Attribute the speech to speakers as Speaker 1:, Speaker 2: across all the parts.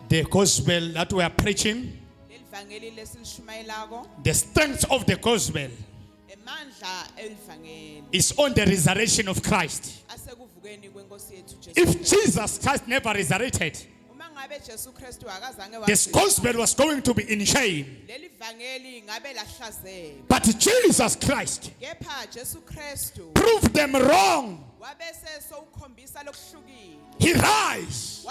Speaker 1: The gospel that we are preaching, the strength of the gospel is on the resurrection of Christ. If Jesus Christ never resurrected, this gospel was going to be in shame. But Jesus Christ proved them wrong. He rise.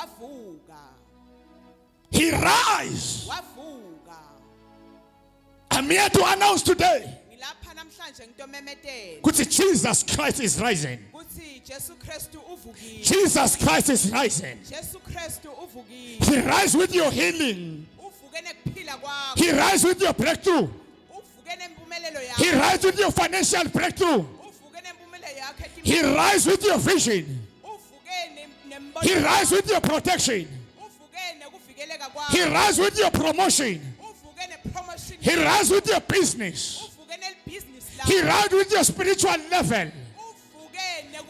Speaker 1: He rise. I'm here to announce today that Jesus Christ is rising. Jesus Christ is rising. He rises with your healing. He rises with your breakthrough. He rises with your financial breakthrough. He rises with your vision. He rises with your protection. He rises with your promotion. He rises with your business. He rises with your spiritual level.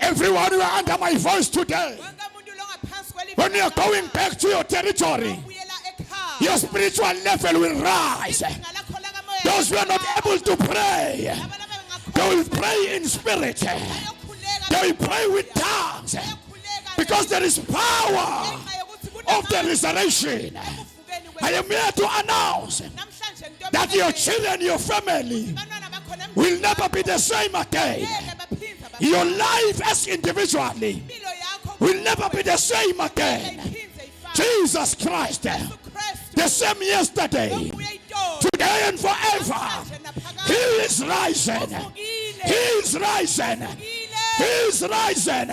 Speaker 1: Everyone who are under my voice today, when you are going back to your territory, your spiritual level will rise. Those who are not able to pray, they will pray in spirit. They will pray with tongues, because there is power of the resurrection. I am here to announce that your children, your family will never be the same again. Your life as individually will never be the same again. Jesus Christ, the same yesterday, today and forever. He is rising. He is rising. He is rising.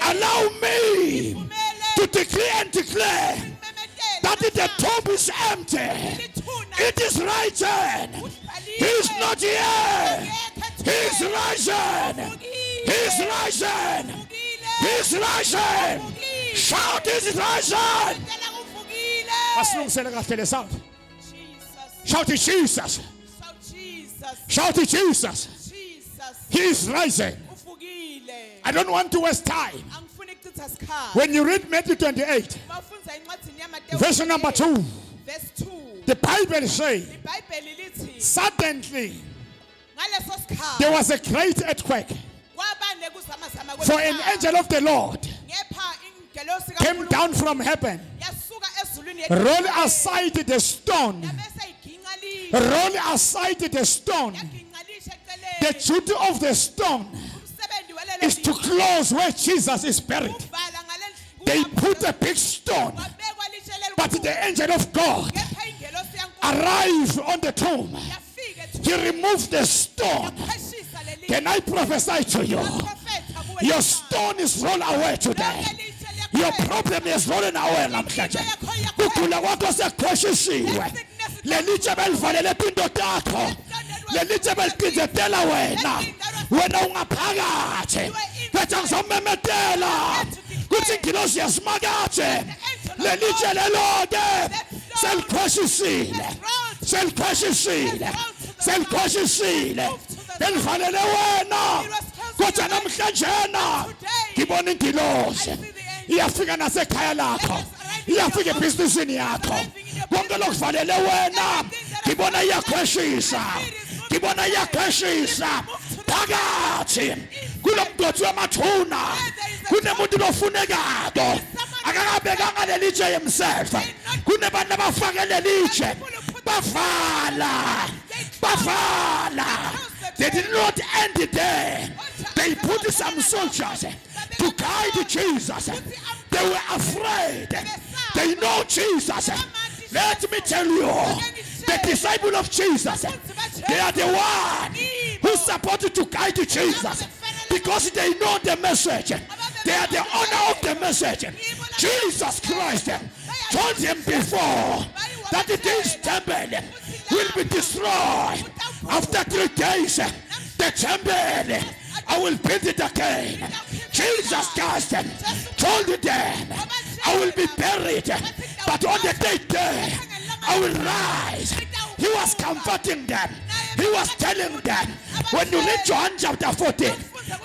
Speaker 1: Allow me to decree and declare that the tomb is empty. It is rising. He is not here. He is rising. He is rising. He is rising. Shout, he is rising. Shout it, Jesus. Shout it, Jesus. He is rising. I don't want to waste time. When you read Matthew 28, verse number 2, the Bible says, suddenly there was a great earthquake, for an angel of the Lord came down from heaven, rolled aside the stone, rolled aside the stone. The duty of the stone is to close where Jesus is buried. They put a big stone, but the angel of God arrived on the tomb. He removed the stone. Can I prophesy to you? Your stone is rolled away today. Your problem is rolling away. Kukula kwakho sekukhoshishiwe. Lelitshe belivalele impilo yakho. Lelitshe beliqinzetela wena. Wena ungaphakathi. Betha ngizomemetela. Kuthi ingilosi yasimakathe. Lelitshe leloke. Selikhoshisile. Selikhoshisile. Selikhoshisile. Belivalele wena. Kodwa namhlanjena ngibona ingilosi. Iyafika nasekhaya lakho. Iyafika ebhizinisini yakho. Konke lokuvalele wena ngibona iyakhweshisa. Ngibona iyakhweshisa. Phakathi kulomgodi wamathuna kunemuntu lofunekayo akakabekanga lelitshe himself. Kunebantu abafakele lelitshe bavala. They did not end it there. They put some soldiers to guide Jesus. They were afraid. They know Jesus. Let me tell you, the disciple of Jesus, they are the one who supported to guide Jesus because they know the message. They are the owner of the message. Jesus Christ told him before that this temple will be destroyed after 3 days. The temple, I will build it again. Jesus Christ told them, I will be buried, but on the 3rd day, I will rise. He was comforting them. He was telling them, when you read John chapter 14,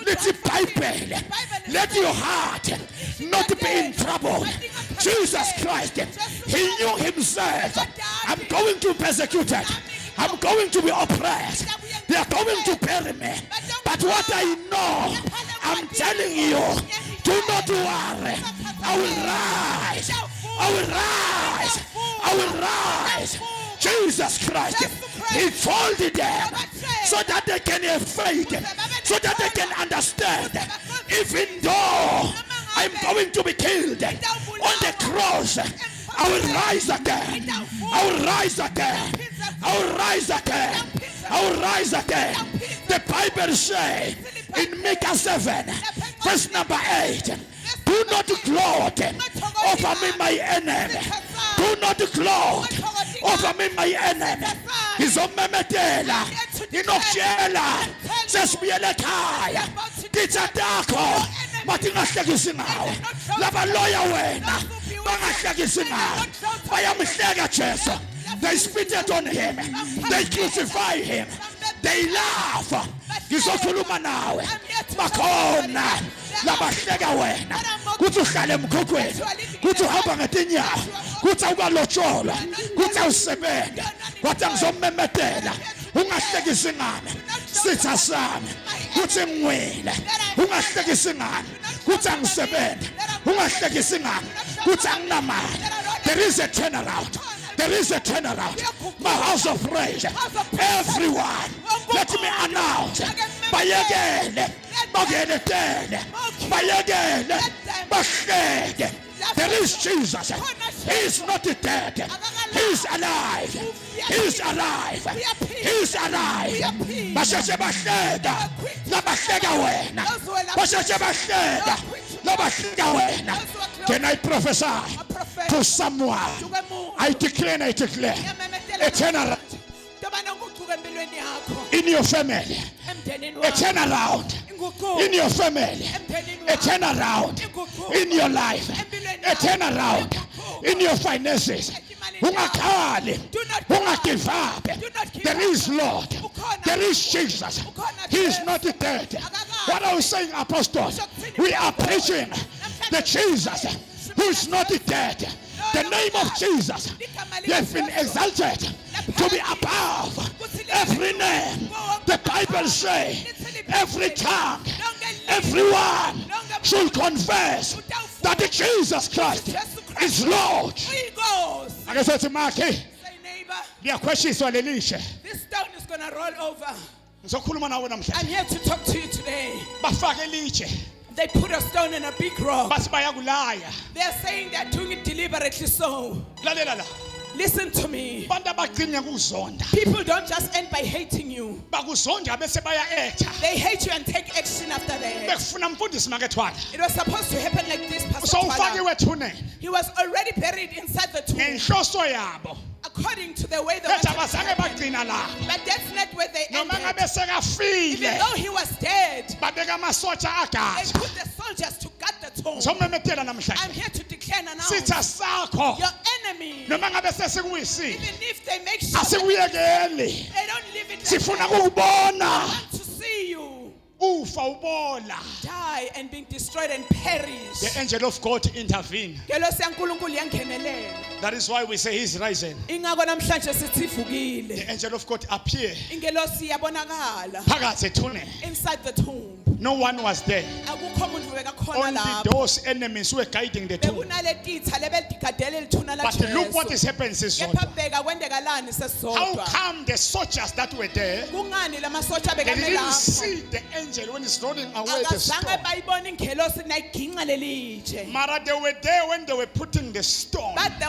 Speaker 1: let the Bible, let your heart not to be in trouble. Jesus Christ, he knew himself. I'm going to be persecuted. I'm going to be oppressed. They are going to bury me. But what I know, I'm telling you, do not worry. I will rise. I will rise. I will rise. Jesus Christ, he folded them so that they can have faith, so that they can understand. Even though I'm going to be killed on the cross, I will rise again. I will rise again. I will rise again. I will rise again. The Bible says in Micah 7, verse number 8, do not gloat over me, my enemy. Do not gloat over me, my enemy. Izomemetela, inokshela, sesibiyele ekhaya. Kithatako, bathi ngahlekisi ngawe. Laba loya wena, bangahlekisi ngawe. Bayamhleka Jesu. They spitted on him. They crucified him. They laugh. Ngizokhuluma nawe. Bakhona labahleka wena. Kuthi uhlale emkhokhweni. Kuthi uhamba ngetinyawo. Kuthi awukalotsholwa. Kuthi awusebenza. Kwathi ngizomemetela. Ungahlekisi ngami. Sitha sami. Kuthi ngwele. Ungahlekisi ngami. Kuthi angisebenza. Ungahlekisi ngami. Kuthi anginamali. There is a turnaround. There is a turnaround. My house of praise. Everyone, let me announce. Bayagene, Bagenetene, Bayagene, Bashede. There is Jesus. He is not dead. He is alive. He is alive. He is alive. Bashashe Basheda. Labashega wena. Bashashe Basheda. Labashega wena. Can I prophesy to someone? I declare and I declare a turnaround in your family, a turnaround in your family, a turnaround in your life, a turnaround in your finances. Ungakali, ungagive up. There is Lord, there is Jesus. He is not dead. What I was saying, apostles, we are preaching the Jesus who is not dead. The name of Jesus, he has been exalted to be above every name. The Bible says every tongue, everyone should confess that Jesus Christ is Lord. I guess that's a mark. This stone
Speaker 2: is going to roll over. I'm here to talk to you today. They put a stone in a big rock. They are saying they're doing it deliberately so. Listen to me. People don't just end by hating you. They hate you and take action after that. It was supposed to happen like this, Pastor Twala. He was already buried inside the tomb. According to the way they wanted to happen. But that's not where they ended. Even though he was dead, they put the soldiers to guard the tomb. I'm here to declare and announce your enemy, even if they make sure they don't live it like that, they want to see you die and being destroyed and perish.
Speaker 1: The angel of God intervened. That is why we say he's rising. The angel of God appeared
Speaker 2: inside the tomb.
Speaker 1: No one was there. Only those enemies who were guiding the tomb. But look what is happening. How come the soldiers that were there, they didn't see the angel when he's rolling away the stone? Mara, they were there when they were putting the stone.
Speaker 2: It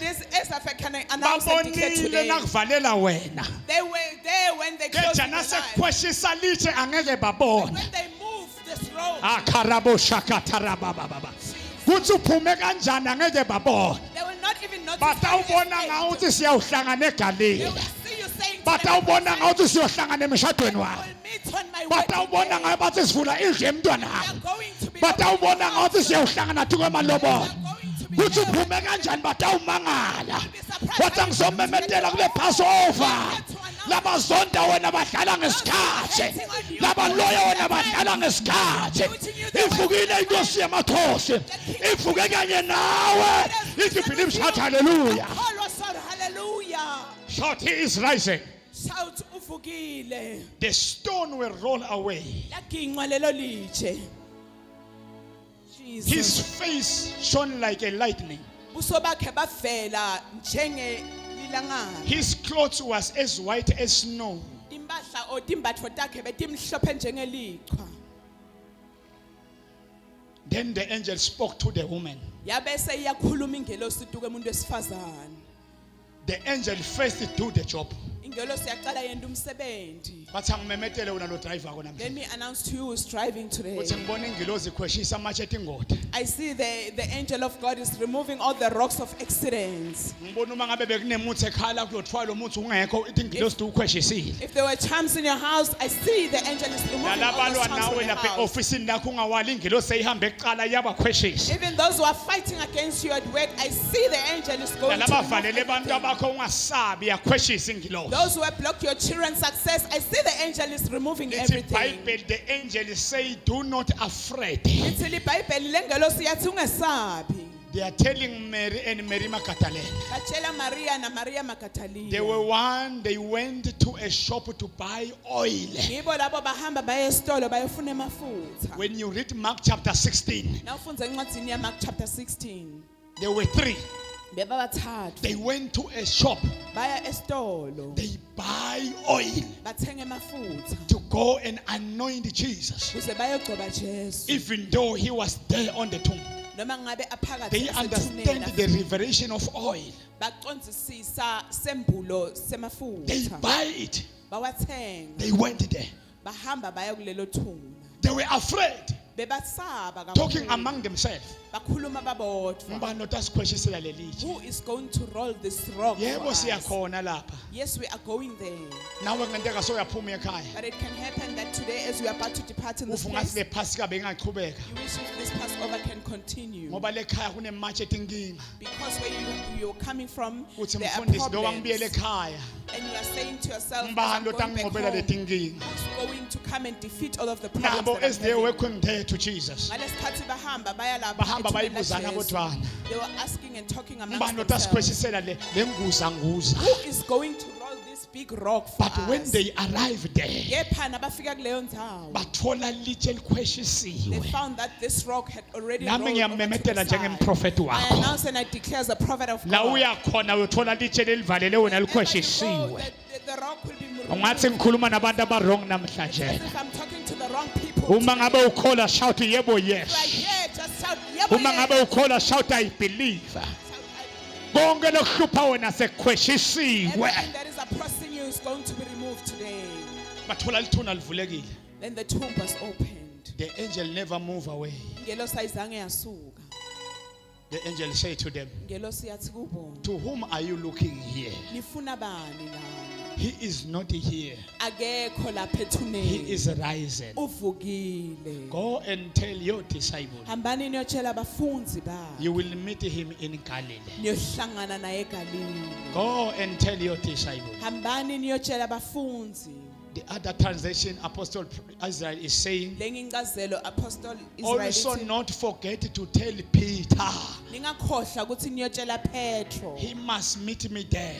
Speaker 2: is as if I can announce and declare today. They were there when they closed the when they moved this road.
Speaker 1: They
Speaker 2: will not even notice.
Speaker 1: But
Speaker 2: They will see you saying,
Speaker 1: but
Speaker 2: I will meet on my
Speaker 1: but
Speaker 2: wedding day. We are going to be
Speaker 1: but what I'm so memetela kule Passover labazonda wena badlala ngesikhathi, labaloya wena badlala ngesikhathi. Ivukile inkosi yamakhosi, ivuke kanye nawe. If you believe, shout hallelujah. Shout, he is rising.
Speaker 2: Shout uvukile.
Speaker 1: The stone will roll away. His face shone like a lightning. His clothes was as white as snow. Then the angel spoke to the woman. The angel first do the job. Let
Speaker 2: me announce to you who is driving today. I see the angel of God is removing all the rocks of accidents. If there were charms in your house, I see the angel is removing all the charms in your house. Even those who are fighting against you at work, I see the angel is going to remove. Those who have blocked your children's success, I see the angel is removing everything.
Speaker 1: The angel say, do not afraid. They are telling Mary and Mary Magdalene. They went to a shop to buy oil. When you read Mark chapter 16, there were three. They went to a shop. They buy oil to go and anoint Jesus. Even though he was there on the tomb, they understand the revelation of oil. They buy it. They went there. They were afraid, talking among themselves. Who
Speaker 2: is going to roll this rock for us? Yes, we are going there. But it can happen that today, as we are about to depart in this place, you wish if this Passover can continue. Because where you're coming from, there are problems. And you are saying to yourself, I'm going back home, who's going to come and defeat all of the problems that I'm having?
Speaker 1: To Jesus.
Speaker 2: They were asking and talking amongst themselves, who is going to roll this big rock for
Speaker 1: but
Speaker 2: us?
Speaker 1: When they arrived there,
Speaker 2: They found that this rock had already rolled over to the side. I announce and I declare as a prophet of God, the rock will be removed. As if I'm talking to the wrong people.
Speaker 1: Shout yebo yes.
Speaker 2: Right here, just shout yebo yes.
Speaker 1: Shout I believe.
Speaker 2: Everything that is oppressing you is going to be removed today. Then the tomb was opened.
Speaker 1: The angel never moved away. The angel said to them, to whom are you looking here? He is not here. He is rising. Go and tell your disciples. You will meet him in Galilee. Go and tell your disciples. The other translation, Apostle Israel is saying, also not forget to tell Peter. He must meet me there.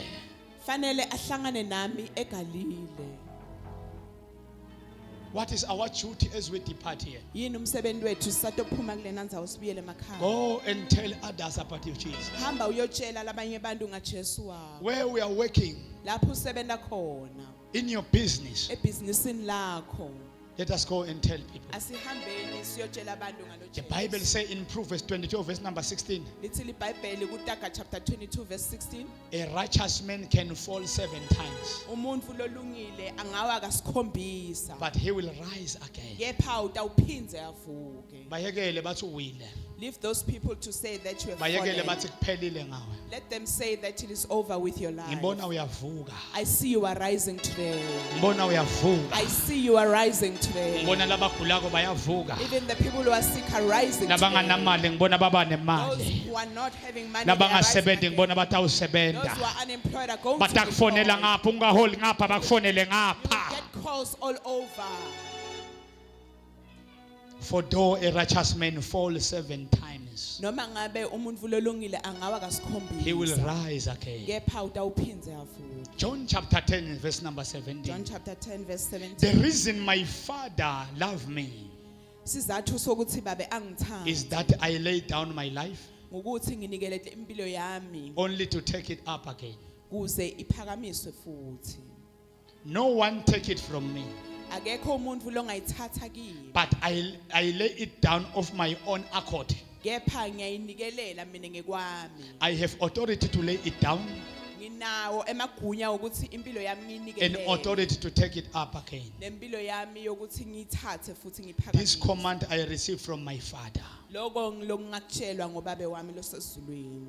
Speaker 1: What is our duty as we depart here? Go and tell others about your Jesus. Where we are working, in your business, let us go and tell people. The Bible says in Proverbs 22 verse number 16, a righteous man can fall 7 times, but he will rise again.
Speaker 2: Leave those people to say that you have
Speaker 1: Bayekele
Speaker 2: fallen.
Speaker 1: bathi kuphelile ngawe.
Speaker 2: Let them say that it is over with your life.
Speaker 1: Ngibona uyavuka.
Speaker 2: I see you are rising today.
Speaker 1: Ngibona uyavuka.
Speaker 2: I see you are rising today.
Speaker 1: Ngibona labagulako bayavuka.
Speaker 2: Even the people who are sick are rising today.
Speaker 1: Labanganamali ngibona baba
Speaker 2: Those
Speaker 1: nemali.
Speaker 2: who are not having money, they are rising
Speaker 1: Labangasebenzi
Speaker 2: again.
Speaker 1: ngibona
Speaker 2: Those
Speaker 1: batawusebenta.
Speaker 2: who are unemployed are going to be
Speaker 1: Batakufonela
Speaker 2: called.
Speaker 1: ngapha ungaholi ngapha bakufonele
Speaker 2: You will
Speaker 1: ngapha.
Speaker 2: get calls all over.
Speaker 1: For though a righteous man fall 7 times,
Speaker 2: Noma ngabe umuntu lolungile angawa
Speaker 1: he will
Speaker 2: kasikhombisa.
Speaker 1: rise again.
Speaker 2: Kepha utawuphindze futhi.
Speaker 1: John chapter 10 verse number
Speaker 2: John
Speaker 1: 17.
Speaker 2: chapter 10 verse
Speaker 1: The
Speaker 2: 17.
Speaker 1: reason my Father loved me
Speaker 2: Sizathu sokuthi babe angithanda
Speaker 1: is that I lay down my life
Speaker 2: ngokuthi nginikele impilo yami
Speaker 1: only to take it up again.
Speaker 2: kuze iphakamiswe futhi.
Speaker 1: No one take it from me,
Speaker 2: Akekho umuntu longayithatha kimi.
Speaker 1: but I lay it down of my own accord.
Speaker 2: Kepha ngiyayinikelela mina ngekwami.
Speaker 1: I have authority to lay it down
Speaker 2: Nginawo emagunya ukuthi impilo yami
Speaker 1: and
Speaker 2: ngiyinikelele.
Speaker 1: authority to take it up again.
Speaker 2: Nempilo yami yokuthi ngiyithathe futhi
Speaker 1: This
Speaker 2: ngiphakamise.
Speaker 1: command I received from my Father.
Speaker 2: Lokho ngilokungakutshelwa ngobabe wami losezulwini.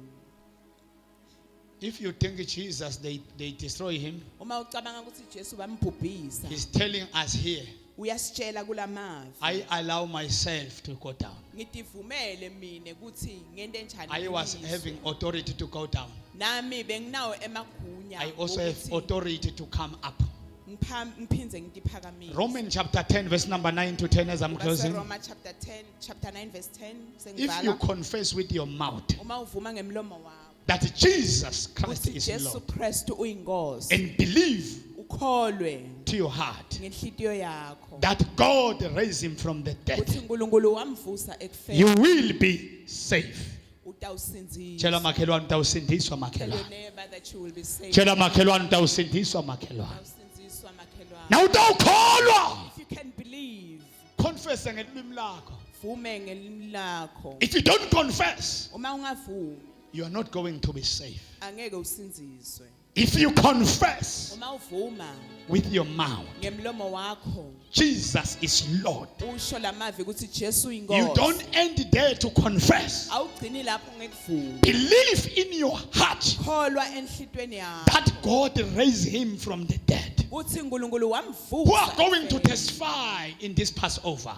Speaker 1: If you think Jesus, they destroy him,
Speaker 2: Uma ucabanga ukuthi Jesu bambhubhisa,
Speaker 1: he's telling us here,
Speaker 2: uyasitshela kulamavi.
Speaker 1: I allow myself to go down.
Speaker 2: Ngidivumele mina ukuthi ngente enjani.
Speaker 1: I was
Speaker 2: ngimiswe.
Speaker 1: having authority to go down.
Speaker 2: Nami benginawo emagunya.
Speaker 1: I also have
Speaker 2: ukuthi
Speaker 1: authority to come up.
Speaker 2: ngiphindze ngidiphakamise.
Speaker 1: Romans chapter 10 verse number 9 to 10 as I'm closing.
Speaker 2: Roma chapter 9 verse 10
Speaker 1: If you
Speaker 2: sengivala.
Speaker 1: confess with your mouth
Speaker 2: Uma uvuma ngemlomo wakho
Speaker 1: that Jesus Christ
Speaker 2: ukuthi
Speaker 1: is
Speaker 2: Jesu
Speaker 1: Lord
Speaker 2: Kristu uyinkosi.
Speaker 1: and believe
Speaker 2: Ukholwe
Speaker 1: to your heart
Speaker 2: ngenhlitiyo yakho
Speaker 1: that God raised him from the dead,
Speaker 2: ukuthi uNkulunkulu wamvusa
Speaker 1: you
Speaker 2: ekufeni.
Speaker 1: will be safe.
Speaker 2: Utawusinziswa.
Speaker 1: Tshela makhelwane utawusindiswa
Speaker 2: Tell your
Speaker 1: makhelwane.
Speaker 2: neighbor that you will be saved.
Speaker 1: Tshela makhelwane utawusindiswa makhelwane.
Speaker 2: Utawusinziswa makhelwane.
Speaker 1: Na utawukholwa.
Speaker 2: If you can believe,
Speaker 1: Confess ngelimi lakho.
Speaker 2: vume ngelimi lakho.
Speaker 1: If you don't confess,
Speaker 2: Uma ungavumi,
Speaker 1: you are not going to be safe.
Speaker 2: angeke usinziswe.
Speaker 1: If you confess
Speaker 2: Uma uvuma
Speaker 1: with your mouth,
Speaker 2: ngemlomo wakho,
Speaker 1: Jesus is Lord,
Speaker 2: usho lamavi ukuthi Jesu
Speaker 1: you
Speaker 2: uyinkosi.
Speaker 1: don't end there to confess.
Speaker 2: Awugcini lapho ngekuvuma.
Speaker 1: Believe in your heart
Speaker 2: Kholwa enhlitweni yakho.
Speaker 1: that God raised him from the dead.
Speaker 2: Uthi uNkulunkulu wamvusa.
Speaker 1: Who are going to
Speaker 2: ekufeni.
Speaker 1: testify in this Passover?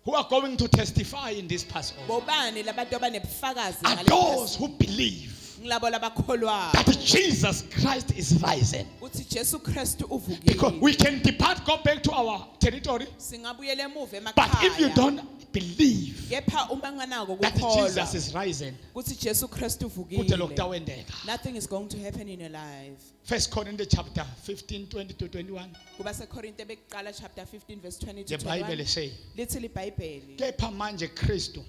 Speaker 1: Who are going to testify in this Passover?
Speaker 2: Bobani labantu abanebufakazi
Speaker 1: Are
Speaker 2: ngale
Speaker 1: those
Speaker 2: Passover?
Speaker 1: who believe
Speaker 2: Ngilabo labakholwayo
Speaker 1: that Jesus Christ is risen.
Speaker 2: ukuthi Jesu Kristu
Speaker 1: Because
Speaker 2: uvukile.
Speaker 1: we can depart, go back to our territory.
Speaker 2: Singabuyela emuva
Speaker 1: But if you
Speaker 2: emakhaya.
Speaker 1: don't believe
Speaker 2: Kepha uma nganako
Speaker 1: that
Speaker 2: ukukholwa
Speaker 1: Jesus is risen,
Speaker 2: ukuthi Jesu Kristu
Speaker 1: kude lokhu
Speaker 2: uvukile.
Speaker 1: kutawendeka.
Speaker 2: Nothing is going to happen in your life.
Speaker 1: 1 Corinthians chapter 15, 20 to 21.
Speaker 2: Kuba seKorinte bekuqala chapter 15 verse 20
Speaker 1: The
Speaker 2: to
Speaker 1: Bible
Speaker 2: 21.
Speaker 1: say,
Speaker 2: Lithi libhayibheli.
Speaker 1: kepha manje Kristu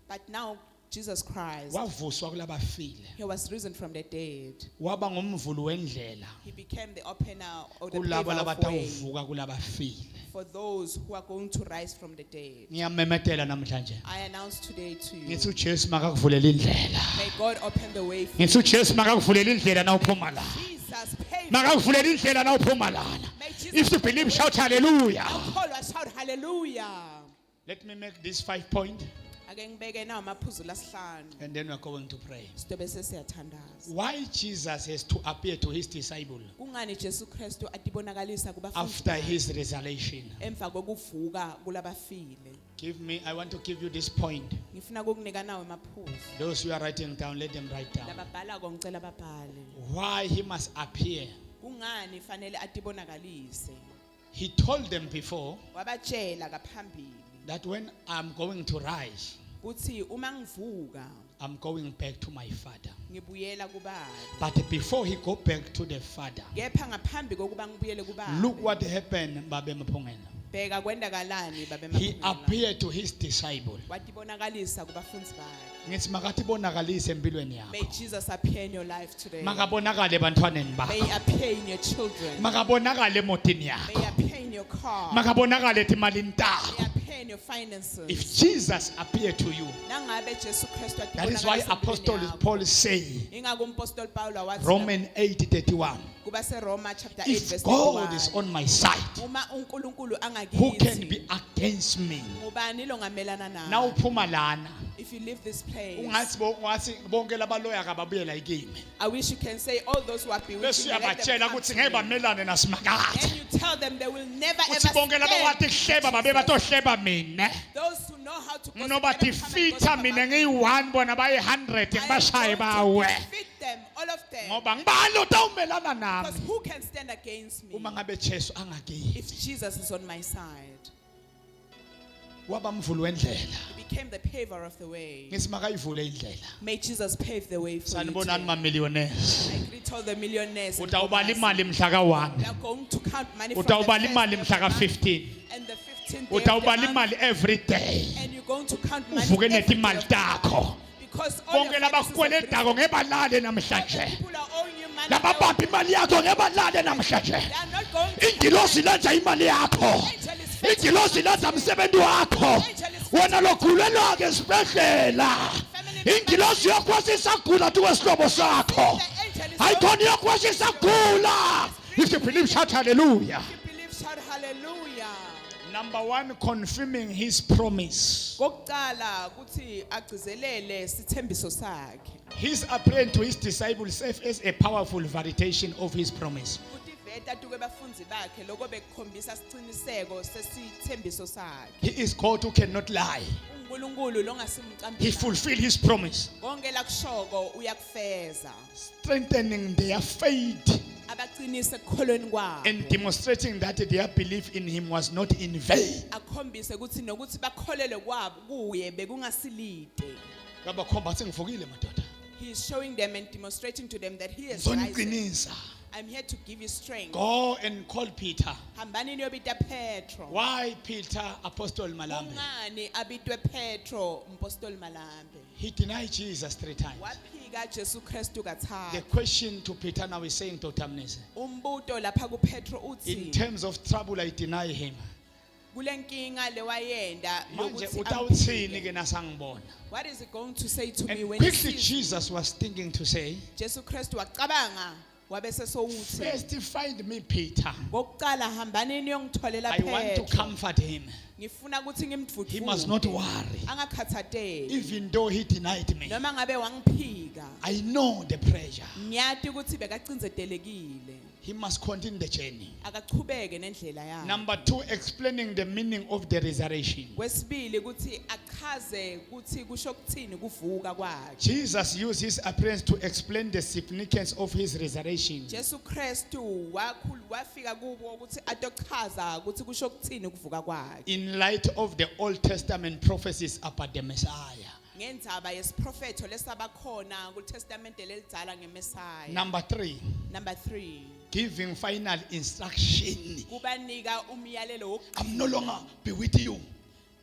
Speaker 2: But now Jesus Christ,
Speaker 1: wavuswa kulabafile.
Speaker 2: he was risen from the dead.
Speaker 1: Waba ngumvuli wendlela
Speaker 2: He became the opener or the
Speaker 1: kulabo
Speaker 2: paver of way
Speaker 1: labatawuvuka kulabafile.
Speaker 2: for those who are going to rise from the dead.
Speaker 1: Ngiyamemetela namhlanje.
Speaker 2: I announce today to you,
Speaker 1: Ngithi uJesu makakuvulela indlela.
Speaker 2: may God open the way for you.
Speaker 1: Ngithi uJesu makakuvulela indlela na uphuma la.
Speaker 2: Jesus paved.
Speaker 1: Makakuvulela indlela na uphuma lana.
Speaker 2: May Jesus
Speaker 1: If you believe, shout hallelujah.
Speaker 2: Awukholwa, shout hallelujah.
Speaker 1: Let me make this 5 points
Speaker 2: Ake ngibeke nawo amaphuzu lasihlanu.
Speaker 1: and then we're going to pray.
Speaker 2: Sidobe sesiyathandaza.
Speaker 1: Why Jesus has to appear to his disciples
Speaker 2: Kungani Jesu Kristu atibonakalisa kubafundi
Speaker 1: after
Speaker 2: bakhe
Speaker 1: his resurrection?
Speaker 2: emva kokuvuka kulabafile.
Speaker 1: I want to give you this point.
Speaker 2: Ngifuna ukukunika nawo amaphuzu.
Speaker 1: Those who are writing down, let them write down.
Speaker 2: Lababhala ngicela babhale.
Speaker 1: Why he must appear.
Speaker 2: Kungani fanele atibonakalise?
Speaker 1: He told them before
Speaker 2: Wabatshela kaphambili
Speaker 1: that when I'm going to rise,
Speaker 2: uthi uma ngivuka
Speaker 1: I'm going back to my Father.
Speaker 2: ngibuyela kubaba.
Speaker 1: But before he go back to the Father,
Speaker 2: Kepha ngaphambi kokuba ngibuyele kubaba.
Speaker 1: look what happened, Babe Mapongena.
Speaker 2: Bheka kwendakalani babe
Speaker 1: He
Speaker 2: maphumula.
Speaker 1: appeared to his disciple.
Speaker 2: Watibonakalisa kubafundi bakhe.
Speaker 1: Ngithi makatibonakalise empilweni
Speaker 2: May
Speaker 1: yakho.
Speaker 2: Jesus appear in your life today.
Speaker 1: Makabonakale ebantwaneni
Speaker 2: May
Speaker 1: bakho.
Speaker 2: appear in your children.
Speaker 1: Makabonakale emotini
Speaker 2: May
Speaker 1: yakho.
Speaker 2: appear in your car.
Speaker 1: Makabonakale emalini
Speaker 2: May
Speaker 1: takho.
Speaker 2: appear in your finances.
Speaker 1: If Jesus appeared to you,
Speaker 2: Nangabe Jesu Kristu
Speaker 1: that is why
Speaker 2: atibonakalisa
Speaker 1: Apostle
Speaker 2: empilweni yakho.
Speaker 1: Paul say,
Speaker 2: Ingakho umpostoli Paulo wathi
Speaker 1: Romans 8:31,
Speaker 2: kuba seRoma chapter 8
Speaker 1: if
Speaker 2: verse
Speaker 1: God is
Speaker 2: 31.
Speaker 1: on my side,
Speaker 2: Uma uNkulunkulu
Speaker 1: who can
Speaker 2: angakithi
Speaker 1: be against me?
Speaker 2: ngubani longamelana naye?
Speaker 1: Now uphuma lana,
Speaker 2: If if you leave this place,
Speaker 1: ungathi bonke labaloya kababuyela yikimi.
Speaker 2: I wish you can say all those who have been with
Speaker 1: Bese
Speaker 2: you, let them
Speaker 1: uyabatshela
Speaker 2: come
Speaker 1: ukuthi
Speaker 2: to
Speaker 1: ngeke
Speaker 2: me.
Speaker 1: bamelane naSimakade.
Speaker 2: And you tell them they will never ever
Speaker 1: Uthi bonke laba
Speaker 2: stand.
Speaker 1: wathi hleba babe batohleba mina.
Speaker 2: Those who know how to gossip,
Speaker 1: Ngoba
Speaker 2: let them come and
Speaker 1: defeater
Speaker 2: gossip
Speaker 1: mina
Speaker 2: about me.
Speaker 1: ngiyi1 bona baye 100
Speaker 2: I am
Speaker 1: ngibashaye
Speaker 2: going
Speaker 1: bawe.
Speaker 2: to defeat them, all of them.
Speaker 1: Ngoba ngibani utawumelana
Speaker 2: Because
Speaker 1: nami
Speaker 2: who can stand against me
Speaker 1: uma ngabe Jesu angakini.
Speaker 2: if Jesus is on my side?
Speaker 1: Waba mvuli wendlela.
Speaker 2: He became the paver of the way.
Speaker 1: Ngithi makayivule indlela.
Speaker 2: May Jesus pave the way for you.
Speaker 1: Sanibonani
Speaker 2: today.
Speaker 1: ma millionaires.
Speaker 2: I greet all the millionaires. and
Speaker 1: Utawubala
Speaker 2: Thomas.
Speaker 1: imali mhla ka1.
Speaker 2: We are going to count money from
Speaker 1: Utawubala
Speaker 2: the
Speaker 1: imali
Speaker 2: first
Speaker 1: mhla
Speaker 2: day of the month
Speaker 1: ka15.
Speaker 2: and the 15th day of
Speaker 1: Utawubala
Speaker 2: the month,
Speaker 1: imali every day.
Speaker 2: and you're going to count money
Speaker 1: Uvuke
Speaker 2: every day
Speaker 1: netimali
Speaker 2: of the month.
Speaker 1: takho.
Speaker 2: Because all
Speaker 1: Bonke
Speaker 2: your finances are
Speaker 1: labakweledako
Speaker 2: free.
Speaker 1: ngebalale
Speaker 2: All the
Speaker 1: namhlanje.
Speaker 2: people are owing you money.
Speaker 1: Lababamba imali yakho ngebalale namhlanje.
Speaker 2: They are not going to.
Speaker 1: Ingilosi lenza imali yakho.
Speaker 2: Angel is faithful.
Speaker 1: Ingilosi lenza umsebenzi wakho. Wena lokhulelwa ke esibhedlela. Ingilosi yokwasisa gula tu esihlobo sakho. Ayikhona yokwasisa gula. If you believe, shout hallelujah.
Speaker 2: If you believe, shout hallelujah.
Speaker 1: Number 1, confirming his promise.
Speaker 2: Kokuqala kuthi agcizelele sithembiso sakhe.
Speaker 1: His appeal to his disciples serves as a powerful validation of his promise.
Speaker 2: Kuthi veta tuke bafundzi bakhe lokho bekhombisa siciniseko sesithembiso sakhe.
Speaker 1: He is God who cannot lie.
Speaker 2: uNkulunkulu longasimcambisi.
Speaker 1: He fulfilled his promise,
Speaker 2: Konke lakushoko uyakufeza.
Speaker 1: strengthening their faith
Speaker 2: Abaqinise ekukholweni kwabo.
Speaker 1: and demonstrating that their belief in him was not in vain.
Speaker 2: Akhombise ukuthi nokuthi bakholelwe kwabo kuye bekungasilide.
Speaker 1: Ngabakhomba sengivukile madoda.
Speaker 2: He is showing them and demonstrating to them that he is rising.
Speaker 1: Zoniqinisa.
Speaker 2: I'm here to give you strength.
Speaker 1: Go and call Peter.
Speaker 2: Hambani niyobita Petro.
Speaker 1: Why Peter, Apostle Malambe?
Speaker 2: Ungani abitwe Petro umpostoli Malambe.
Speaker 1: He denied Jesus 3 times.
Speaker 2: Waphika Jesu Kristu
Speaker 1: The
Speaker 2: kathathu.
Speaker 1: question to Peter now is saying, Dr. Mnese,
Speaker 2: Umbuto lapha ku Petro
Speaker 1: in
Speaker 2: uthi
Speaker 1: terms of trouble, I deny him.
Speaker 2: kulenkinga lewayenda
Speaker 1: Manje
Speaker 2: yokuthi
Speaker 1: utawutsini
Speaker 2: amphike.
Speaker 1: ke nasangibona.
Speaker 2: What is he going to say to me
Speaker 1: And
Speaker 2: when he
Speaker 1: quickly
Speaker 2: sees
Speaker 1: Jesus was thinking to say,
Speaker 2: Jesu Kristu wacabanga wabese sowuthi
Speaker 1: first find me Peter.
Speaker 2: ngokuqala hambani niyongitholela
Speaker 1: I want to
Speaker 2: Petro.
Speaker 1: comfort him.
Speaker 2: Ngifuna ukuthi ngimdvudvuke.
Speaker 1: He must not worry.
Speaker 2: Angakhathateki.
Speaker 1: Even though he denied me,
Speaker 2: Noma ngabe wangiphika.
Speaker 1: I know the pressure.
Speaker 2: Ngiyati ukuthi bekacindzetelekile.
Speaker 1: He must continue the journey.
Speaker 2: Akaqhubeke nendlela yakhe.
Speaker 1: Number 2, explaining the meaning of the resurrection.
Speaker 2: Kwesibili ukuthi achaze ukuthi kusho kuthini kuvuka kwakhe.
Speaker 1: Jesus used his appearance to explain the significance of his resurrection.
Speaker 2: Jesu Kristu wafika kubo ukuthi atochaza ukuthi kusho kuthini kuvuka kwakhe.
Speaker 1: In light of the Old Testament prophecies about the Messiah.
Speaker 2: Ngendzaba yesiprofetho lesabakhona kuTestamente lelidzala ngeMessiah.
Speaker 1: Number 3,
Speaker 2: Number 3.
Speaker 1: giving final instruction.
Speaker 2: Kubanika umyalelo
Speaker 1: I'm no longer be with you.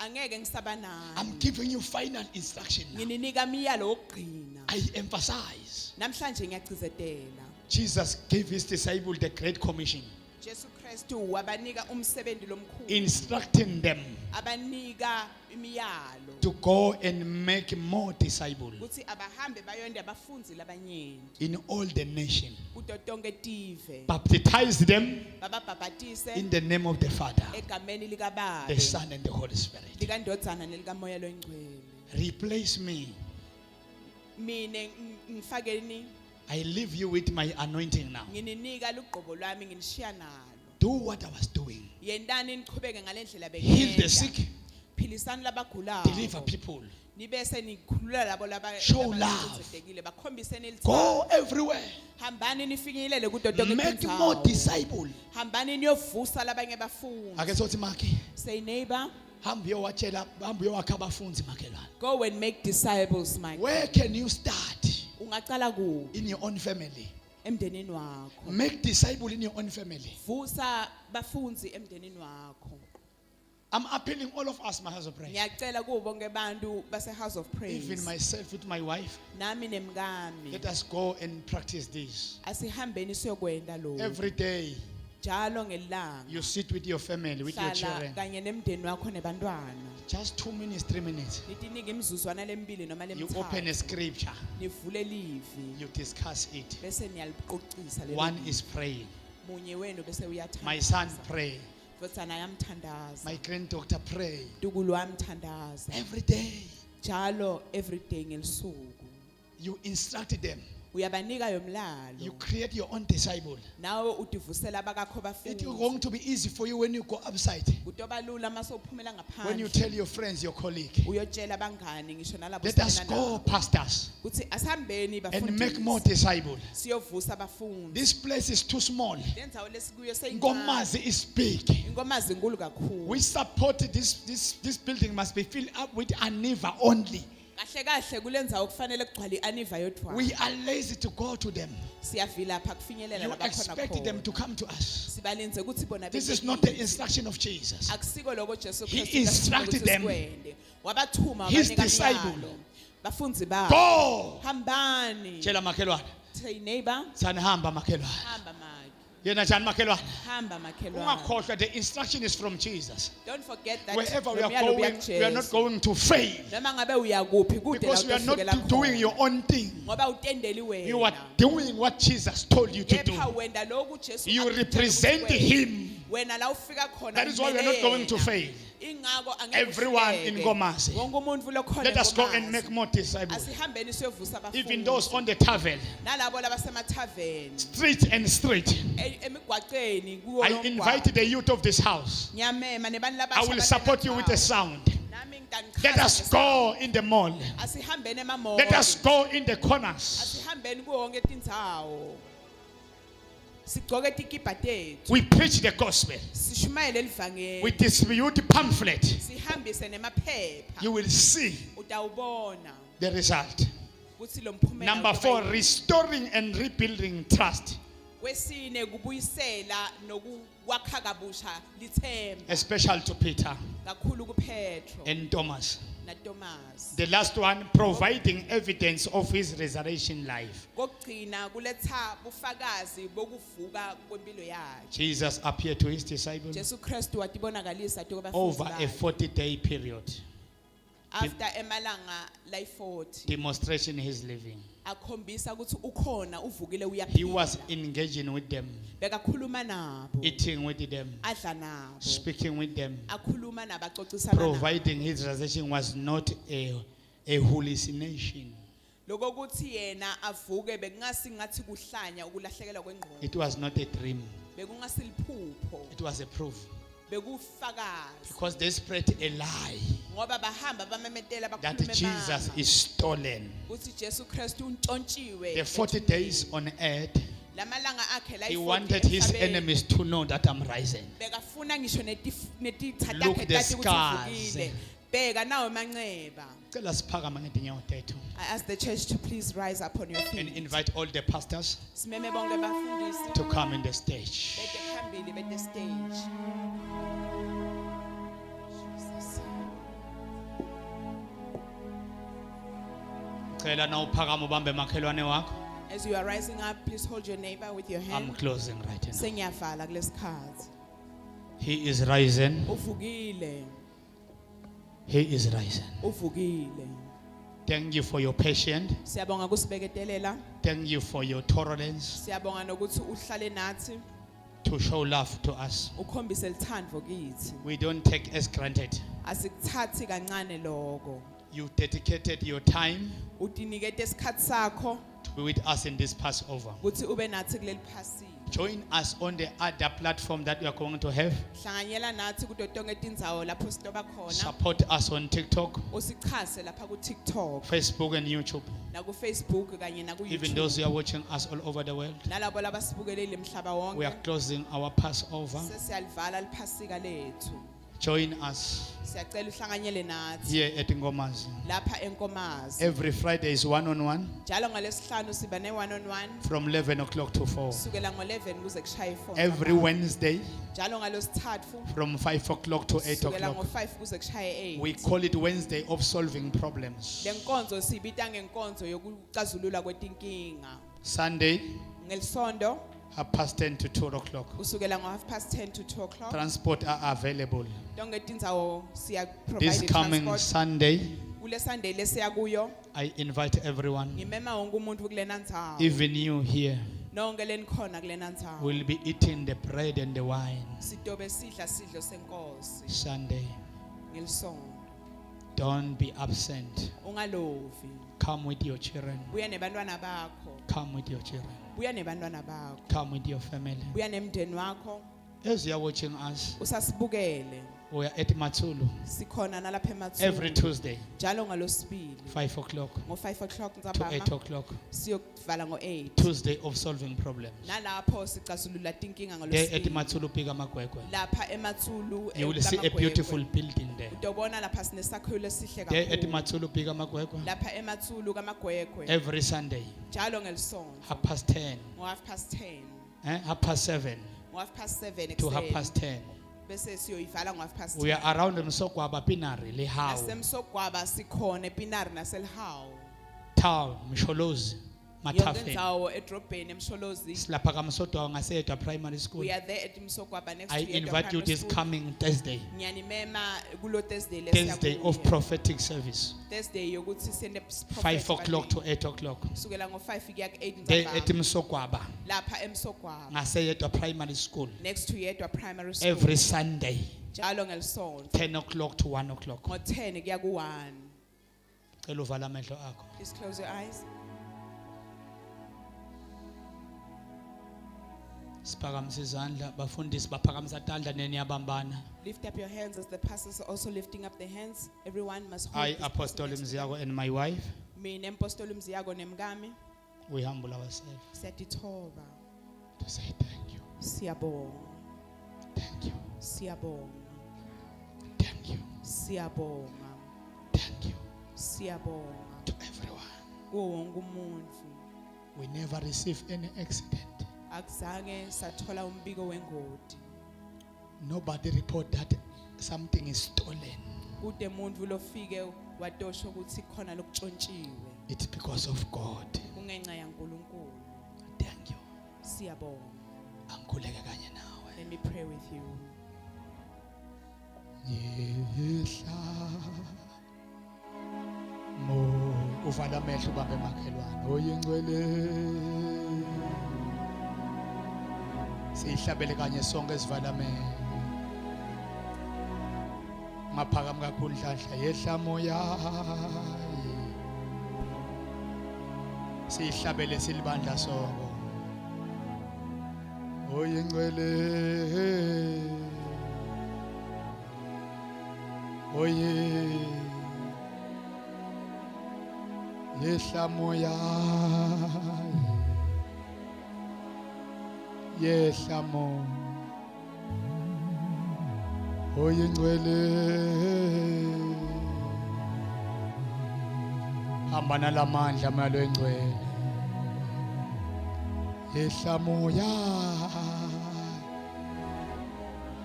Speaker 2: angeke ngisaba nani.
Speaker 1: I'm giving you final instruction now.
Speaker 2: Ngininika imiyalo wokugcina.
Speaker 1: I emphasize.
Speaker 2: Namhlanje ngiyagcizetela.
Speaker 1: Jesus gave his disciples the Great Commission,
Speaker 2: Jesu Kristu wabanika umsebenzi lomkhulu.
Speaker 1: instructing them
Speaker 2: Abanika imiyalo
Speaker 1: to go and make more disciples
Speaker 2: ukuthi abahambe bayonde abafunzi labanyenti
Speaker 1: in all the nation.
Speaker 2: kuto tonke tive.
Speaker 1: Baptize them
Speaker 2: Bababhabhatise
Speaker 1: in the name of the Father,
Speaker 2: egameni likaBaba,
Speaker 1: the Son, and the Holy Spirit.
Speaker 2: likaNdodzana nelikaMoya loyingcwele.
Speaker 1: Replace me.
Speaker 2: Mine ngifakeni
Speaker 1: I leave you with my anointing now.
Speaker 2: ngininika lugqobo lwami nginishiya nalo.
Speaker 1: Do what I was doing.
Speaker 2: Yendani niqhubeke ngalendlela
Speaker 1: Heal the
Speaker 2: beyenza.
Speaker 1: sick.
Speaker 2: Philisani labagulayo.
Speaker 1: Deliver people.
Speaker 2: Nibese nikhulula labo
Speaker 1: Show love.
Speaker 2: bakhombiseni
Speaker 1: Go
Speaker 2: ilithando.
Speaker 1: everywhere.
Speaker 2: Hambani nifinyelele kudo tonke
Speaker 1: Make
Speaker 2: tindzawo.
Speaker 1: more disciples.
Speaker 2: Hambani niyovusa labanye bafundi.
Speaker 1: Ake sothi maki.
Speaker 2: Say neighbor,
Speaker 1: Hambe uyowatshela, hambe uyowakha abafundi makhelwane.
Speaker 2: go and make disciples, my
Speaker 1: Where can you start?
Speaker 2: ungaqala ku
Speaker 1: In your own family.
Speaker 2: emndenini wakho.
Speaker 1: Make disciples in your own family.
Speaker 2: Vusa bafunzi emndenini wakho.
Speaker 1: I'm appealing all of us, my house of prayer.
Speaker 2: Ngiyacela kubo bonke bantu base House of Praise.
Speaker 1: Even myself with my wife.
Speaker 2: Nami nemngami.
Speaker 1: Let us go and practice this.
Speaker 2: Asihambeni siyokwenda lo.
Speaker 1: Every day
Speaker 2: Jalo ngelanga.
Speaker 1: you sit with your family, with your
Speaker 2: Hlala
Speaker 1: children.
Speaker 2: kanye nemndeni wakho nebantwana.
Speaker 1: Just 2 minutes, 3 minutes.
Speaker 2: Nitinike imizuzwana lembili noma
Speaker 1: You open a
Speaker 2: lemithathu.
Speaker 1: scripture.
Speaker 2: Nivule livi
Speaker 1: You discuss it.
Speaker 2: bese niyaliqoqisa lelo.
Speaker 1: One
Speaker 2: livi.
Speaker 1: is praying.
Speaker 2: Munye wenu bese uyathandaza.
Speaker 1: My son pray.
Speaker 2: Ndodzana yamthandaza.
Speaker 1: My granddaughter pray.
Speaker 2: Dukulu wamthandaza.
Speaker 1: Every day.
Speaker 2: Jalo every day ngelisuku.
Speaker 1: You instructed them.
Speaker 2: Uyabanika yomlalo.
Speaker 1: You create your own disciple.
Speaker 2: Nawe udivusela abakakho bafundi.
Speaker 1: It's going to be easy for you when you go outside.
Speaker 2: Kutoba lula mase uphumela ngaphandle.
Speaker 1: When you tell your friends, your colleague.
Speaker 2: Uyotshela abangani ngisho nalabo
Speaker 1: Let us go, pastors,
Speaker 2: Kuthi asihambeni bafundisi.
Speaker 1: and make more disciples.
Speaker 2: Siyovusa abafundi.
Speaker 1: This place is too small.
Speaker 2: Lenzawo lesikuyo seyincane.
Speaker 1: Ngomazi is big.
Speaker 2: Ingomazi inkulu kakhulu.
Speaker 1: We support this building must be filled up with aniva only.
Speaker 2: Kahle kahle kulenzawo kufanele kugcwale aniva yodwa.
Speaker 1: We are lazy to go to them.
Speaker 2: Siyavila lapha kufinyelela
Speaker 1: You
Speaker 2: labakhona
Speaker 1: expect them to come to us.
Speaker 2: Sibalinze ukuthi bona
Speaker 1: This is not the instruction of Jesus.
Speaker 2: akusiko lokho Jesu
Speaker 1: He
Speaker 2: Kristu
Speaker 1: instructed them.
Speaker 2: wabathuma
Speaker 1: His
Speaker 2: wabanika
Speaker 1: disciple.
Speaker 2: umyalo. Bafunzi babo
Speaker 1: Go.
Speaker 2: hambani.
Speaker 1: Tshela makhelwane.
Speaker 2: Say neighbor
Speaker 1: Sanihamba makhelwane.
Speaker 2: hamba maki
Speaker 1: Yena njani makhelwane?
Speaker 2: hamba makhelwane.
Speaker 1: Ungakhohlwa, the instruction is from Jesus.
Speaker 2: Don't forget that
Speaker 1: Wherever we are
Speaker 2: lo myalo
Speaker 1: going,
Speaker 2: uya
Speaker 1: we are not
Speaker 2: kuJesu.
Speaker 1: going to fail.
Speaker 2: Noma ngabe uya kuphi kude la
Speaker 1: Because we are
Speaker 2: utofikela
Speaker 1: not doing
Speaker 2: khona.
Speaker 1: your own thing.
Speaker 2: Ngoba utendeli
Speaker 1: You are
Speaker 2: wena.
Speaker 1: doing what Jesus told you to do.
Speaker 2: Kepha wenda lokhu Jesu
Speaker 1: You
Speaker 2: akutshela
Speaker 1: represent
Speaker 2: ukuthi
Speaker 1: Him.
Speaker 2: wena la ufika khona
Speaker 1: That is why we are not going to fail.
Speaker 2: ingako angeke
Speaker 1: Everyone in
Speaker 2: uhluleke.
Speaker 1: Nkomazi.
Speaker 2: Wonke umuntu lokhona
Speaker 1: Let us go and
Speaker 2: eNkomazi.
Speaker 1: make more disciples.
Speaker 2: Asihambeni siyovusa abafundi.
Speaker 1: Even those on the tavern,
Speaker 2: nalabo labasemathaveni
Speaker 1: street and street.
Speaker 2: emigwaqeni kuyo
Speaker 1: I
Speaker 2: lo
Speaker 1: invite
Speaker 2: mgwaqo.
Speaker 1: the youth of this house.
Speaker 2: Nyamema nebani
Speaker 1: I
Speaker 2: labasha
Speaker 1: will
Speaker 2: abahlala
Speaker 1: support you with a
Speaker 2: ngawo.
Speaker 1: sound.
Speaker 2: Nami ngitanichaza
Speaker 1: Let us
Speaker 2: ngesound.
Speaker 1: go in the mall.
Speaker 2: Asihambeni emamoli.
Speaker 1: Let us go in the corners.
Speaker 2: Asihambeni kuwo wonke tindzawo. Sigcoke tikibha tethu.
Speaker 1: We preach the gospel.
Speaker 2: Sishumayele livangeli.
Speaker 1: We distribute pamphlet.
Speaker 2: Sihambise nemaphepha.
Speaker 1: You will see
Speaker 2: Utawubona
Speaker 1: the result.
Speaker 2: ukuthi lo mphumela.
Speaker 1: Number 4, restoring and rebuilding trust,
Speaker 2: Wesine kubuyisela nokuwakha kabusha lithemba
Speaker 1: especially to Peter
Speaker 2: kakhulu kuPetro
Speaker 1: and Thomas.
Speaker 2: naThomas.
Speaker 1: The last one, providing evidence of his resurrection life.
Speaker 2: Kokugcina kuletha bufakazi bokuvuka kwempilo yakhe.
Speaker 1: Jesus appeared to his disciples
Speaker 2: Jesu Kristu watibonakalisa
Speaker 1: over a 40-day period,
Speaker 2: after emalanga like 40
Speaker 1: demonstration his living.
Speaker 2: akhombisa ukuthi ukhona uvukile
Speaker 1: He was
Speaker 2: uyaphila.
Speaker 1: engaging with them,
Speaker 2: Bekakhuluma nabo,
Speaker 1: eating with them,
Speaker 2: adla nabo,
Speaker 1: speaking with them.
Speaker 2: akhuluma nabo, axoxisana nabo.
Speaker 1: Providing his resurrection was not a hallucination.
Speaker 2: Lokho ukuthi yena avuke bekungasi ngathi kuhlanya ukulahlekelwa kwengqondo.
Speaker 1: It was not a dream.
Speaker 2: Bekungasiliphupho,
Speaker 1: It was a proof.
Speaker 2: bekufakazi.
Speaker 1: Because they spread a lie
Speaker 2: Ngoba bahamba bamemetela
Speaker 1: that
Speaker 2: bakhulume
Speaker 1: Jesus
Speaker 2: manga.
Speaker 1: is stolen.
Speaker 2: Ukuthi Jesu Kristu untshontshiwe.
Speaker 1: The 40 days on earth,
Speaker 2: Lamalanga akhe la
Speaker 1: he
Speaker 2: 40
Speaker 1: wanted his
Speaker 2: emhlabeni.
Speaker 1: enemies to know that I'm rising.
Speaker 2: Bekafuna ngisho netitha
Speaker 1: Look,
Speaker 2: takhe
Speaker 1: the
Speaker 2: tathi ukuthi
Speaker 1: scars.
Speaker 2: uvukile. Bheka nawe manxeba.
Speaker 1: Cela siphakama ngezinyawo zethu
Speaker 2: I ask the church to please rise up on your
Speaker 1: and
Speaker 2: feet.
Speaker 1: invite all the pastors
Speaker 2: Simeme bonke bafundisi.
Speaker 1: to come in the stage.
Speaker 2: Bete phambili bete stage. Jesus.
Speaker 1: Cela na uphakama ubambe makhelwane wakho.
Speaker 2: As you are rising up, please hold your neighbor with your
Speaker 1: I'm
Speaker 2: hand.
Speaker 1: closing right now.
Speaker 2: Sengiyavala kulesikhathi.
Speaker 1: He is rising.
Speaker 2: Uvukile.
Speaker 1: He is rising.
Speaker 2: Uvukile.
Speaker 1: Thank you for your patience.
Speaker 2: Siyabonga kusibeketelela.
Speaker 1: Thank you for your tolerance
Speaker 2: Siyabonga nokuthi uhlale nathi,
Speaker 1: to show love to us.
Speaker 2: ukhombise lithando kithi.
Speaker 1: We don't take as granted.
Speaker 2: Asikuthathi kancane lokho.
Speaker 1: You dedicated your time
Speaker 2: Utinikete isikhathi sakho
Speaker 1: to be with us in this Passover.
Speaker 2: ukuthi ube nathi kuleli phasika.
Speaker 1: Join us on the other platform that we are going to have.
Speaker 2: Hlanganyela nathi kuto tonke tindzawo lapho sitoba khona.
Speaker 1: Support us on TikTok,
Speaker 2: Usichase lapha ku TikTok,
Speaker 1: Facebook, and YouTube.
Speaker 2: na ku Facebook kanye na ku
Speaker 1: Even those
Speaker 2: YouTube.
Speaker 1: who are watching us all over the world.
Speaker 2: Nalabo labasibukelele emhlaba
Speaker 1: We are
Speaker 2: wonke.
Speaker 1: closing our Passover.
Speaker 2: Sesiyalivala liphasika lethu.
Speaker 1: Join us
Speaker 2: Siyacela uhlanganyele nathi
Speaker 1: here at Ngomazi.
Speaker 2: lapha eNkomazi.
Speaker 1: Every Friday is one-on-one
Speaker 2: Njalo ngalesihlanu siba ne one on one
Speaker 1: from 11 o'clock to 4.
Speaker 2: kusukela ngo11 kuze kushaye 4.
Speaker 1: Every Wednesday
Speaker 2: Njalo ngalosithathu
Speaker 1: from 5 o'clock to 8
Speaker 2: kusukela
Speaker 1: o'clock.
Speaker 2: ngo5 kuze kushaye 8.
Speaker 1: We call it Wednesday of solving problems.
Speaker 2: Lenkonzo sibita ngenkonzo yokucazulula kwetinkinga.
Speaker 1: Sunday,
Speaker 2: Ngelisondo
Speaker 1: 10:30 to 2 o'clock.
Speaker 2: kusukela ngo10:30 to 2 o'clock.
Speaker 1: Transport are available.
Speaker 2: Tonke tindzawo siya
Speaker 1: This
Speaker 2: provide
Speaker 1: coming
Speaker 2: transport.
Speaker 1: Sunday,
Speaker 2: Kule Sunday lesiya kuyo
Speaker 1: I invite everyone,
Speaker 2: ngimema wonke umuntu kulena ndzawo.
Speaker 1: even you here,
Speaker 2: Nonke lenikhona kulena ndzawo.
Speaker 1: will be eating the bread and the wine
Speaker 2: Sitobe sidla sidlo senkosi
Speaker 1: Sunday.
Speaker 2: ngelisondo. Don't be absent.
Speaker 1: Ungalovi.
Speaker 2: Come with your children.
Speaker 1: Buya nebantwana bakho.
Speaker 2: Come with your children.
Speaker 1: Buya nebantwana bakho.
Speaker 2: Come with your family.
Speaker 1: Buya nemndeni wakho.
Speaker 2: As you are watching us,
Speaker 1: Usasibukele.
Speaker 2: we are at Matsulu
Speaker 1: Sikhona nalapha eMatsulu.
Speaker 2: every Tuesday,
Speaker 1: Njalo ngaloSibili.
Speaker 2: 5 o'clock
Speaker 1: Ngo5 o'clock
Speaker 2: to
Speaker 1: ntsambama.
Speaker 2: 8 o'clock.
Speaker 1: Siyokuvala ngo8.
Speaker 2: Tuesday of solving problems.
Speaker 1: Nalapho sicazulula tinkinga
Speaker 2: There at
Speaker 1: ngaloSibili.
Speaker 2: Matsulu Piga Magwegwe.
Speaker 1: Lapha eMatsulu.
Speaker 2: You will see a beautiful building there.
Speaker 1: Utobona lapha sinesakhiwo esihle
Speaker 2: There at
Speaker 1: kakhulu.
Speaker 2: Matsulu Piga Magwegwe.
Speaker 1: Lapha eMatsulu kaMagwegwe.
Speaker 2: Every Sunday,
Speaker 1: Njalo ngelisonto.
Speaker 2: 10:30,
Speaker 1: Ngo10:30.
Speaker 2: 7:30
Speaker 1: Ngo7
Speaker 2: to 10:30.
Speaker 1: Bese siyoyivala ngo10:30.
Speaker 2: We are around Msogwaba Pinari, Lehau,
Speaker 1: Nasemsogwaba sikhona ePinari naseLhau.
Speaker 2: Town, Msholozi,
Speaker 1: Yonke
Speaker 2: Matafe.
Speaker 1: indzawo edrobheni eMsholozi.
Speaker 2: Silapha kaMsodwa ngasedwa primary school.
Speaker 1: We are there at Msogwaba next
Speaker 2: I
Speaker 1: to Yedwa
Speaker 2: invite you
Speaker 1: Primary
Speaker 2: this
Speaker 1: School.
Speaker 2: coming Thursday,
Speaker 1: Ngiyanimema kulo Thursday
Speaker 2: Thursday of
Speaker 1: lesiyabuya.
Speaker 2: prophetic service,
Speaker 1: Thursday yokuthi sende
Speaker 2: 5 o'clock to 8 o'clock.
Speaker 1: kusukela ngo5 kuya ku8
Speaker 2: There at
Speaker 1: ntsambama.
Speaker 2: Msogwaba,
Speaker 1: Lapha eMsogwaba
Speaker 2: ngasedwa primary school.
Speaker 1: next to Yedwa Primary School.
Speaker 2: Every Sunday,
Speaker 1: Njalo ngelisonto
Speaker 2: 10 o'clock to 1 o'clock.
Speaker 1: ngo10 kuya ku1.
Speaker 2: Cela uvala amehlo akho.
Speaker 1: Please close your eyes.
Speaker 2: Siphakamise izandla, bafundisi baphakamisa tandla neniyabambana.
Speaker 1: Lift up your hands as the pastors are also lifting up their hands. Everyone must hold
Speaker 2: I,
Speaker 1: this
Speaker 2: Apostle
Speaker 1: person next to them.
Speaker 2: Mziyago, and my wife,
Speaker 1: Mina Apostle Mziyago nemngami
Speaker 2: we humble ourselves
Speaker 1: siyatithoba,
Speaker 2: to say thank you,
Speaker 1: siyabonga,
Speaker 2: thank you,
Speaker 1: siyabonga,
Speaker 2: thank you,
Speaker 1: siyabonga,
Speaker 2: thank you
Speaker 1: siyabonga
Speaker 2: to everyone.
Speaker 1: kuwo wonke umuntu.
Speaker 2: We never receive any accident.
Speaker 1: Akuzange sathola umbiko wengoti.
Speaker 2: Nobody report that something is stolen.
Speaker 1: Kude umuntu lofike wadosha ukuthi khona lokuntshontshiwe.
Speaker 2: It's because of God.
Speaker 1: Kungenxa yaNkulunkulu.
Speaker 2: Thank you.
Speaker 1: Siyabonga.
Speaker 2: Angikhuleke kanye nawe.
Speaker 1: Let me pray with you.
Speaker 2: Yehla mo uvala amehlo ubambe emakhelwane oyingcwele. Sihlabele kanye sonke esivala amehlo. Ngaphakama kakhulu nhlanhla yehla moya. Sihlabele silibandla sonke. Oyingcwele. Oye yehla moya yehla mo oyingcwele hamba nalamandla malo engcwele yehla moya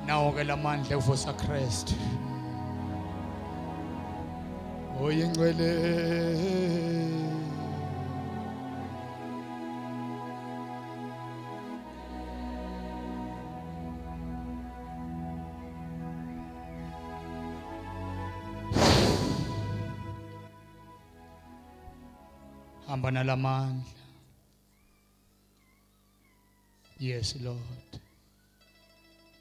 Speaker 2: nawo ke lamandla uvusa Christ oyingcwele hamba nalamandla. Yes Lord,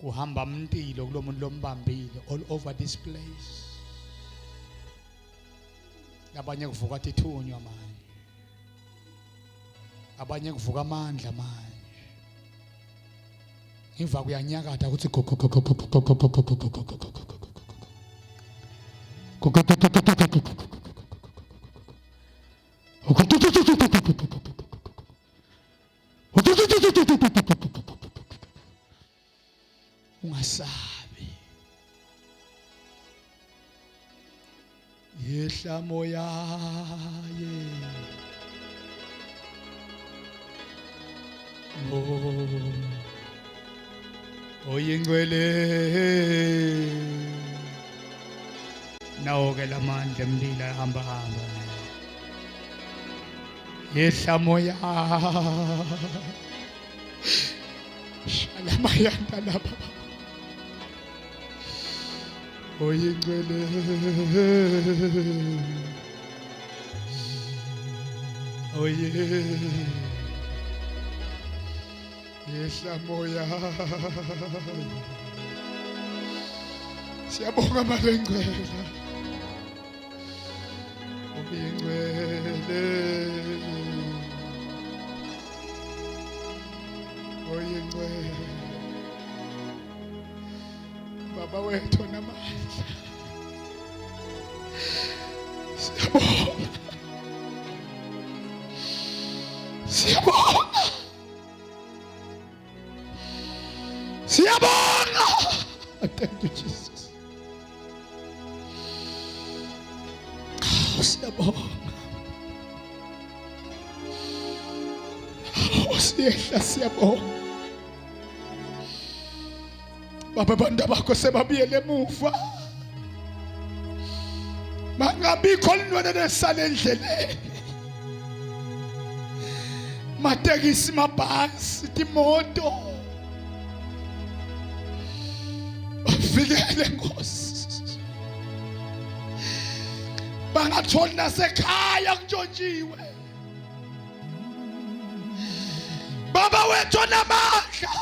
Speaker 2: kuhamba mntilo kulomuntu lombambile all over this place. Abanye kuvuka tithunywa manje, abanye kuvuka amandla manje. Ngiva kuyanyakatha ukuthi ungasabi. Yehla moya ye oyingcwele nawo ke lamandla emlila hamba hamba. Yehla moya shalamayanda lapha oyingcwele oye yehla moya siyabonga malengcwela
Speaker 1: Ingwele. Oyingwele. Baba wethu namandla. Siyabonga. Siyabonga. Siyabonga. Thank you, Jesus. Siyabonga. Siyehla siyabonga. Baba bantu bakho sebabuyele emuva. Mangabikho linwele lesale endleleni. Matekisi, mabhasi, timoto. Bavikele Nkosi. Bangatholi nasekhaya kutshontshiwe. Baba wethu onamandla.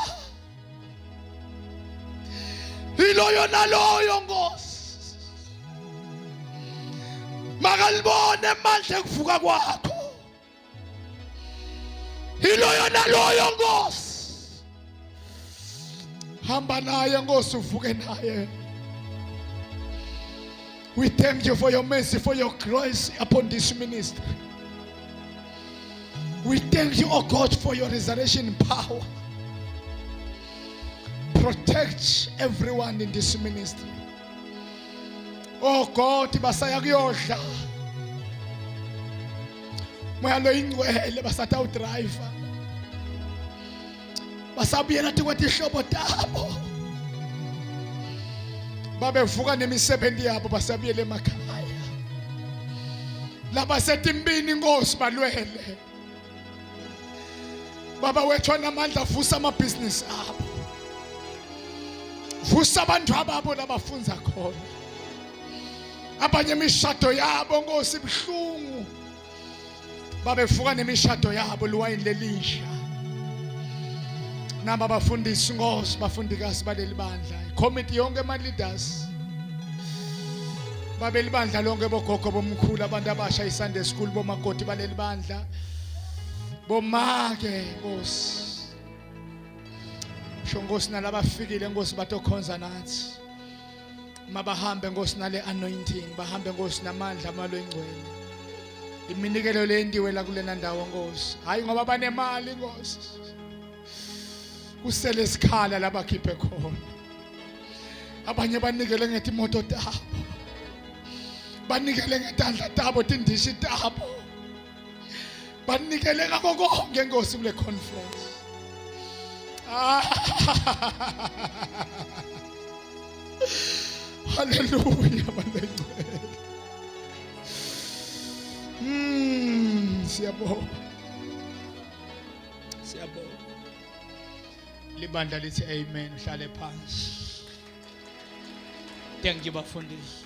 Speaker 1: Iloyo naloyo Nkosi. Makalibone amandla ekuvuka kwakho. Iloyo naloyo Nkosi. Hamba naye Nkosi, uvuke naye. We thank you for your mercy, for your grace upon this ministry. We thank you, oh God, for your resurrection power. Protect everyone in this ministry. Oh God, basaya kuyodla. Moya lo ingcwele basatha udriver. Basabuyela tikwethi ihlobo tabo. Babevuka nemisebenzi yabo basabuyela emakhaya. Labasetimbini Nkosi balwele. Baba wethu onamandla, vusa amabhizinisi abo. Vusa abantu ababo labafunza khona. Abanye imishado yabo Nkosi ibhlungu. Babevuka nemishado yabo liwayini lelisha. Naba bafundisi Nkosi, bafundikazi baleli bandla, committee yonke ama leaders. Babeli bandla lonke bogogo bomkhulu, abantu abasha iSunday school, bomakoti baleli bandla. Bomake Nkosi. Nkosi nalabafikile Nkosi batokhonza nathi. Mabahambe Nkosi nale anointing, bahambe Nkosi namandla amalo engcwele. Iminikelo lendiwe la kulena ndawo Nkosi. Hayi ngoba banemali Nkosi. Kusele isikhala labakhiphe khona. Abanye banikele ngetimoto tabo. Banikele ngetandla tabo, tindishi tabo. Banikele ngakho konke Nkosi kule conference. Hallelujah, balengcwele. Siyabonga. Siyabonga. Libandla lithi amen, hlale phansi. Thank you bafundisi.